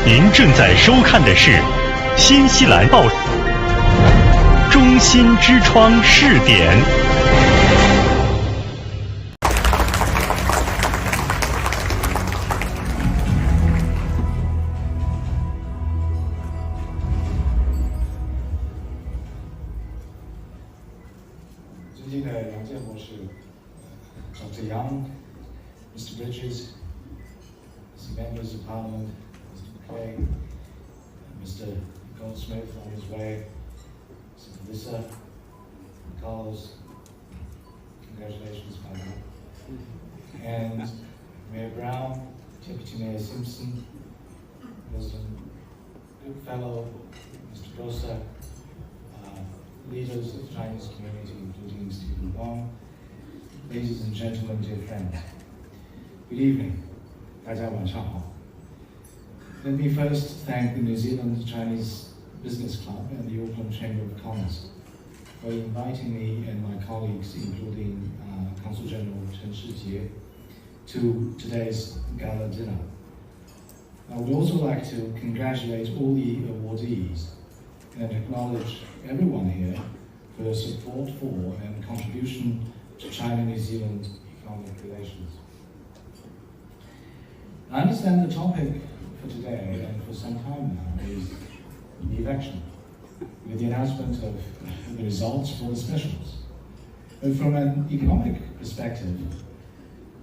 您正在收看的是新西兰报中心之窗试点。尊敬的杨健博士 ，Dr. Young、Mr. Bridges、Members of Parliament、Mr. McCrae、Mr. Goldsmith on his way, Mr. Melissa、Carlos, congratulations, by the way, and Mayor Brown, Deputy Mayor Simpson, President Goodfellow, Mr. Grossa, leaders of the Chinese community, including Stephen Wong, ladies and gentlemen, dear friends, good evening. 大家晚上好. Let me first thank the New Zealand Chinese Business Club and the Auckland Chamber of Commerce for inviting me and my colleagues, including Consul General Chen Shijie, to today's gala dinner. I would also like to congratulate all the awardees and acknowledge everyone here for their support for and contribution to China-New Zealand economic relations. I understand the topic for today and for some time now is the election, with the announcement of the results for the specials. But from an economic perspective,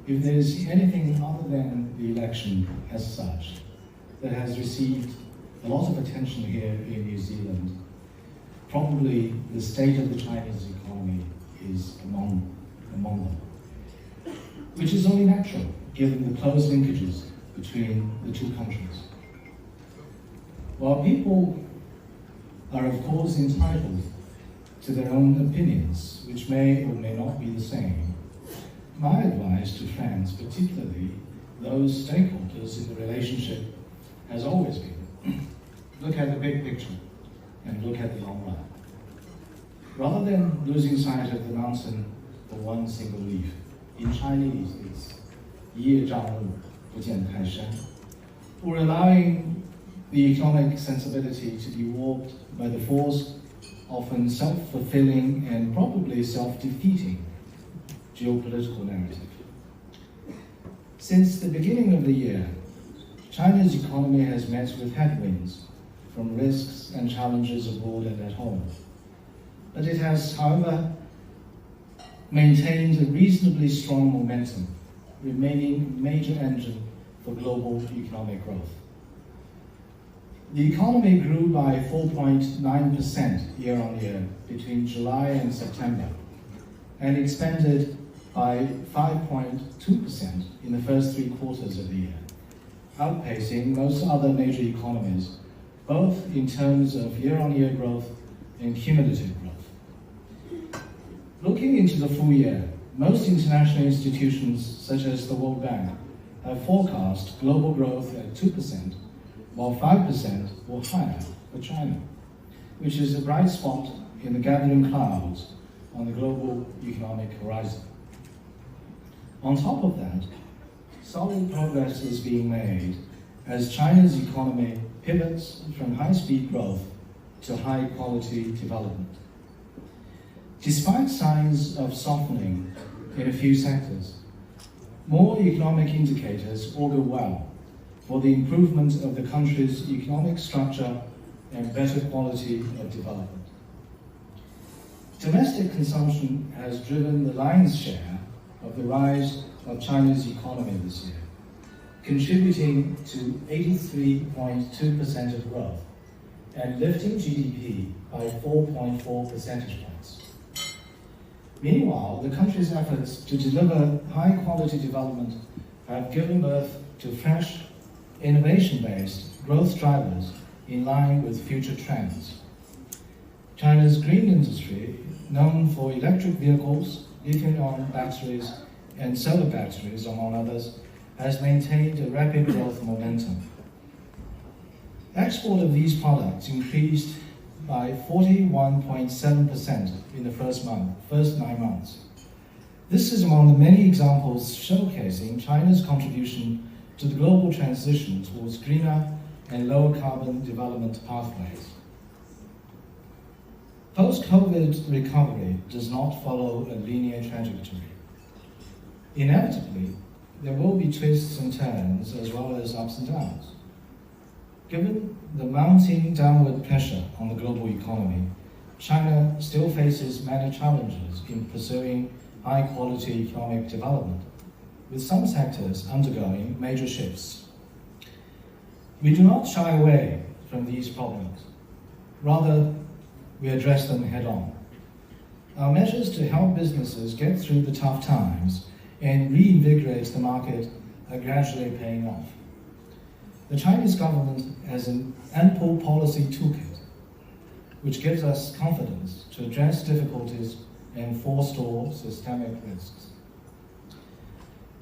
if there is anything other than the election as such that has received a lot of attention here in New Zealand, probably the state of the Chinese economy is among them, which is only natural given the close linkages between the two countries. While people are of course entitled to their own opinions, which may or may not be the same, my advice to friends, particularly those stakeholders in the relationship, has always been look at the big picture and look at the long run. Rather than losing sight of the mountain for one single leaf, in Chinese it's 一叶障目不见泰山, or allowing the economic sensibility to be warped by the false, often self-fulfilling and probably self-defeating geopolitical narrative. Since the beginning of the year, China's economy has met with headwinds from risks and challenges abroad and at home. But it has, however, maintained a reasonably strong momentum, remaining a major engine for global economic growth. The economy grew by 4.9% year-on-year between July and September, and expanded by 5.2% in the first 3 quarters of the year, outpacing most other major economies, both in terms of year-on-year growth and cumulative growth. Looking into the full year, most international institutions, such as the World Bank, have forecast global growth at 2%, while 5% or higher for China, which is a bright spot in the gathering clouds on the global economic horizon. On top of that, solid progress is being made as China's economy pivots from high-speed growth to high-quality development. Despite signs of softening in a few sectors, more economic indicators augur well for the improvement of the country's economic structure and better quality of development. Domestic consumption has driven the lion's share of the rise of China's economy this year, contributing to 83.2% of growth and lifting GDP by 4.4 percentage points. Meanwhile, the country's efforts to deliver high-quality development have given birth to fresh, innovation-based growth drivers in line with future trends. China's green industry, known for electric vehicles, lithium-ion batteries, and solar batteries, among others, has maintained a rapid growth momentum. Export of these products increased by 41.7% in the first 9 months. This is among the many examples showcasing China's contribution to the global transition towards greener and lower carbon development pathways. Post-COVID recovery does not follow a linear trajectory. Inevitably, there will be twists and turns as well as ups and downs. Given the mounting downward pressure on the global economy, China still faces many challenges in pursuing high-quality economic development, with some sectors undergoing major shifts. We do not shy away from these problems. Rather, we address them head-on. Our measures to help businesses get through the tough times and reinvigorate the market are gradually paying off. The Chinese government has an ample policy toolkit, which gives us confidence to address difficulties and forestall systemic risks.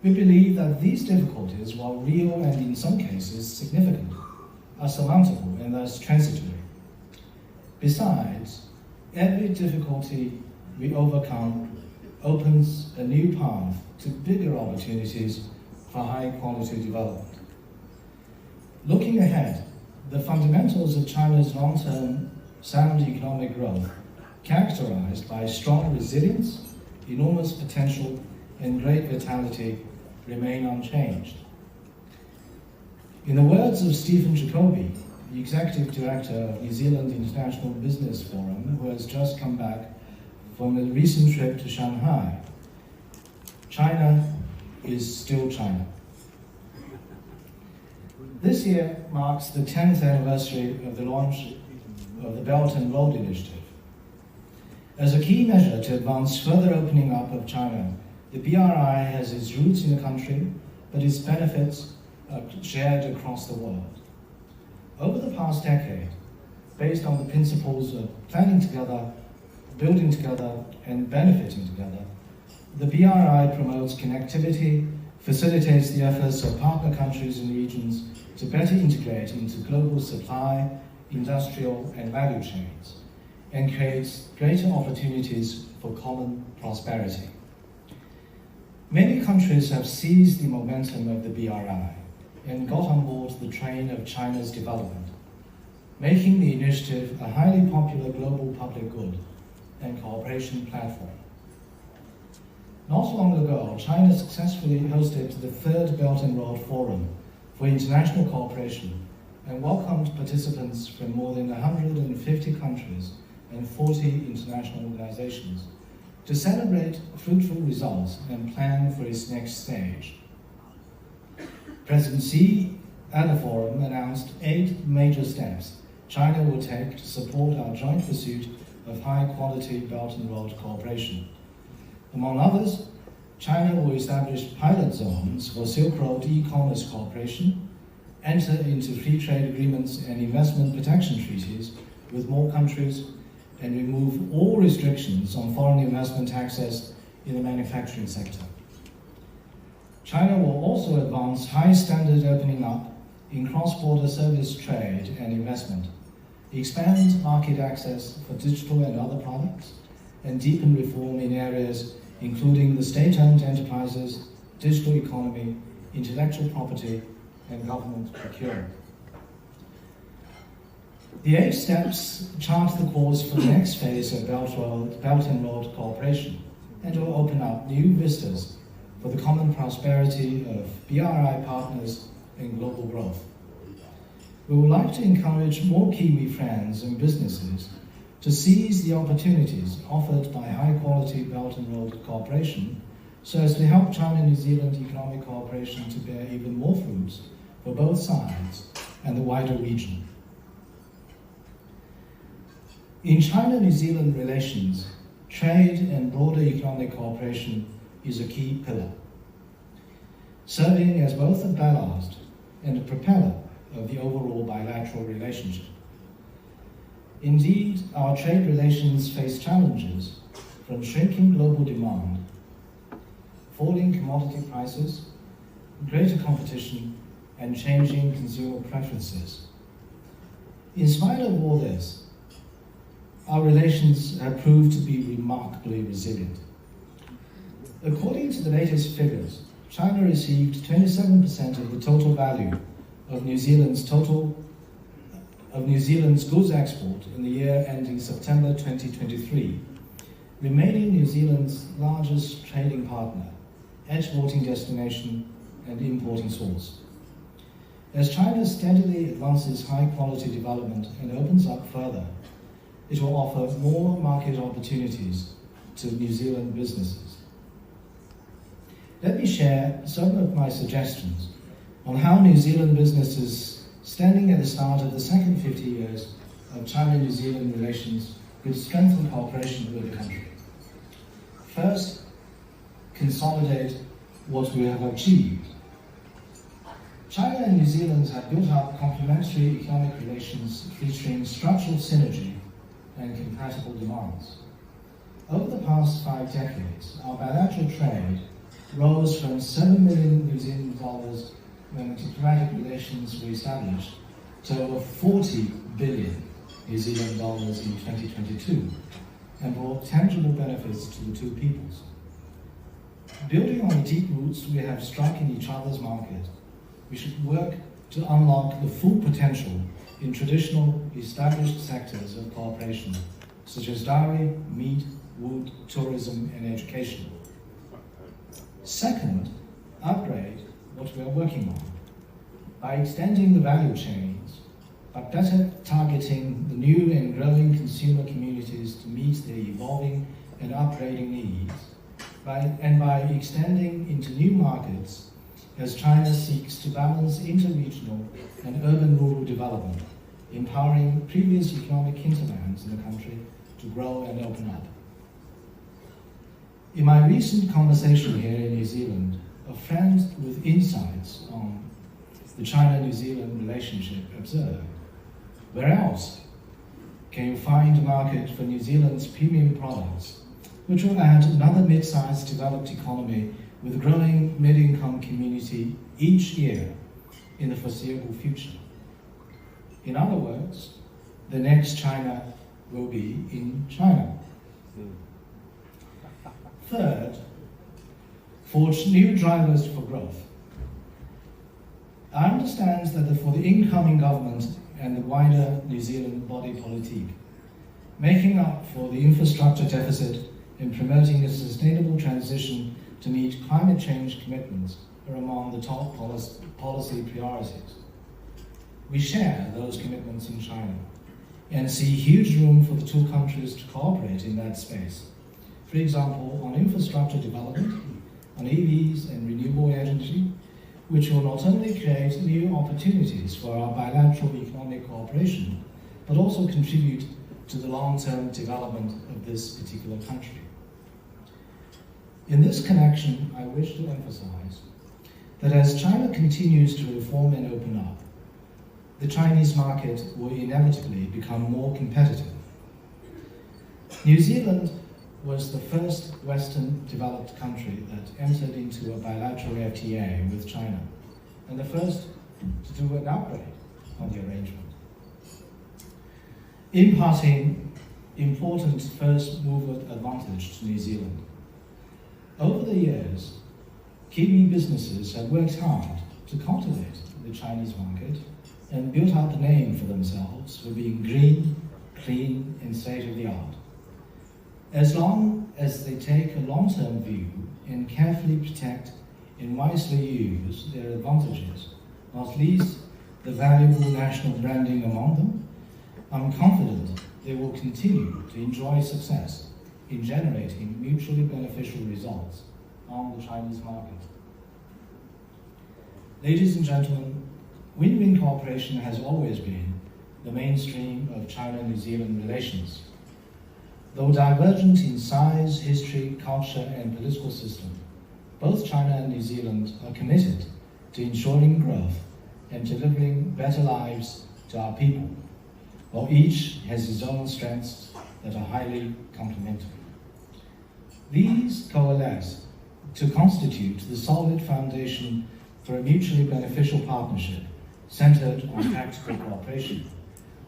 We believe that these difficulties, while real and in some cases significant, are surmountable and thus transitory. Besides, every difficulty we overcome opens a new path to bigger opportunities for high-quality development. Looking ahead, the fundamentals of China's long-term sound economic growth, characterized by strong resilience, enormous potential, and great vitality, remain unchanged. In the words of Stephen Jacoby, the Executive Director of New Zealand International Business Forum, who has just come back from a recent trip to Shanghai, China is still China. This year marks the 10th anniversary of the launch of the Belt and Road Initiative. As a key measure to advance further opening up of China, the BRI has its roots in the country, but its benefits are shared across the world. Over the past decade, based on the principles of planning together, building together, and benefiting together, the BRI promotes connectivity, facilitates the efforts of partner countries and regions to better integrate into global supply, industrial, and value chains, and creates greater opportunities for common prosperity. Many countries have seized the momentum of the BRI and got on board the train of China's development, making the initiative a highly popular global public good and cooperation platform. Not long ago, China successfully hosted the third Belt and Road Forum for International Cooperation and welcomed participants from more than 150 countries and 40 international organizations to celebrate fruitful results and plan for its next stage. President Xi at the forum announced 8 major steps China will take to support our joint pursuit of high-quality Belt and Road cooperation. Among others, China will establish pilot zones for Silk Road e-commerce cooperation, enter into free trade agreements and investment protection treaties with more countries, and remove all restrictions on foreign investment access in the manufacturing sector. China will also advance high-standard opening up in cross-border service trade and investment, expand market access for digital and other products, and deepen reform in areas including the state-owned enterprises, digital economy, intellectual property, and government procurement. The 8 steps chart the course for the next phase of Belt and Road cooperation and will open up new vistas for the common prosperity of BRI partners and global growth. We would like to encourage more Kiwi friends and businesses to seize the opportunities offered by high-quality Belt and Road cooperation so as to help China-New Zealand economic cooperation to bear even more fruits for both sides and the wider region. In China-New Zealand relations, trade and broader economic cooperation is a key pillar, serving as both a ballast and a propeller of the overall bilateral relationship. Indeed, our trade relations face challenges from shrinking global demand, falling commodity prices, greater competition, and changing consumer preferences. In spite of all this, our relations have proved to be remarkably resilient. According to the latest figures, China received 27% of the total value of New Zealand's total of New Zealand's goods export in the year ending September 2023, remaining New Zealand's largest trading partner, exporting destination, and importing source. As China steadily advances high-quality development and opens up further, it will offer more market opportunities to New Zealand businesses. Let me share some of my suggestions on how New Zealand businesses standing at the start of the second 50 years of China-New Zealand relations could strengthen cooperation with the country. First, consolidate what we have achieved. China and New Zealand have built up complementary economic relations featuring structural synergy and compatible demands. Over the past 5 decades, our bilateral trade rose from 7 million New Zealand dollars when diplomatic relations were established to over 40 billion New Zealand dollars in 2022 and brought tangible benefits to the two peoples. Building on the deep roots we have struck in each other's market, we should work to unlock the full potential in traditional established sectors of cooperation, such as dairy, meat, wood, tourism, and education. Second, upgrade what we are working on by extending the value chains, but better targeting the new and growing consumer communities to meet their evolving and upgrading needs, and by extending into new markets as China seeks to balance interregional and urban-rural development, empowering previous economic hinterlands in the country to grow and open up. In my recent conversation here in New Zealand, a friend with insights on the China-New Zealand relationship observed, "Where else can you find a market for New Zealand's premium products, which will add another mid-sized developed economy with a growing mid-income community each year in the foreseeable future?" In other words, the next China will be in China. Third, forge new drivers for growth. I understand that for the incoming government and the wider New Zealand body politic, making up for the infrastructure deficit and promoting a sustainable transition to meet climate change commitments are among the top policy priorities. We share those commitments in China and see huge room for the two countries to cooperate in that space. For example, on infrastructure development, on EVs and renewable energy, which will not only create new opportunities for our bilateral economic cooperation, but also contribute to the long-term development of this particular country. In this connection, I wish to emphasize that as China continues to reform and open up, the Chinese market will inevitably become more competitive. New Zealand was the first Western developed country that entered into a bilateral FTA with China, and the first to do an upgrade on the arrangement, imparting important first mover advantage to New Zealand. Over the years, Kiwi businesses have worked hard to cultivate the Chinese market and built up a name for themselves for being green, clean, and state-of-the-art. As long as they take a long-term view and carefully protect and wisely use their advantages, not least the valuable national branding among them, I'm confident they will continue to enjoy success in generating mutually beneficial results on the Chinese market. Ladies and gentlemen, win-win cooperation has always been the mainstream of China-New Zealand relations. Though divergent in size, history, culture, and political system, both China and New Zealand are committed to ensuring growth and delivering better lives to our people, while each has its own strengths that are highly complementary. These coalesce to constitute the solid foundation for a mutually beneficial partnership centered on practical cooperation,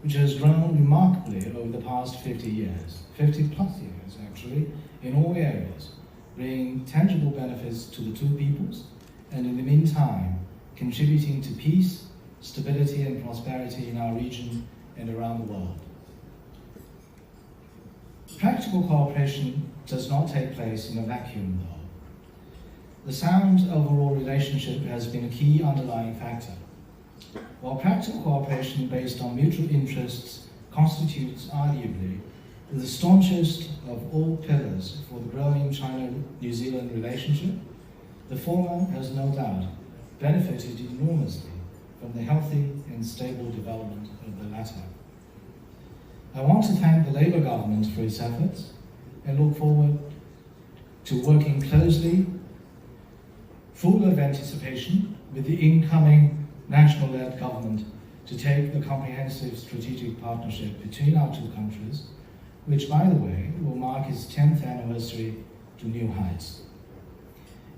which has grown remarkably over the past 50 years, 50 plus years actually, in all areas, bringing tangible benefits to the two peoples, and in the meantime, contributing to peace, stability and prosperity in our region and around the world. Practical cooperation does not take place in a vacuum, though. The sound overall relationship has been a key underlying factor. While practical cooperation based on mutual interests constitutes arguably the staunchest of all pillars for the growing China-New Zealand relationship, the former has no doubt benefited enormously from the healthy and stable development of the latter. I want to thank the Labour government for its efforts and look forward to working closely, full of anticipation, with the incoming national-led government to take the comprehensive strategic partnership between our two countries, which, by the way, will mark its 10th anniversary to new heights.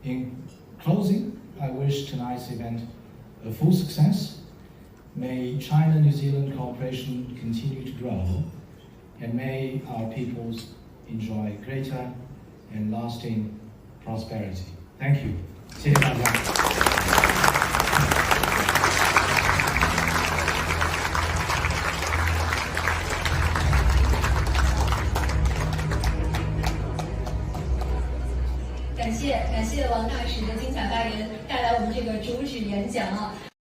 In closing, I wish tonight's event a full success. May China-New Zealand cooperation continue to grow, and may our peoples enjoy greater and lasting prosperity. Thank you. 谢谢大家。感谢王大使的精彩发言，带来我们这个主旨演讲啊。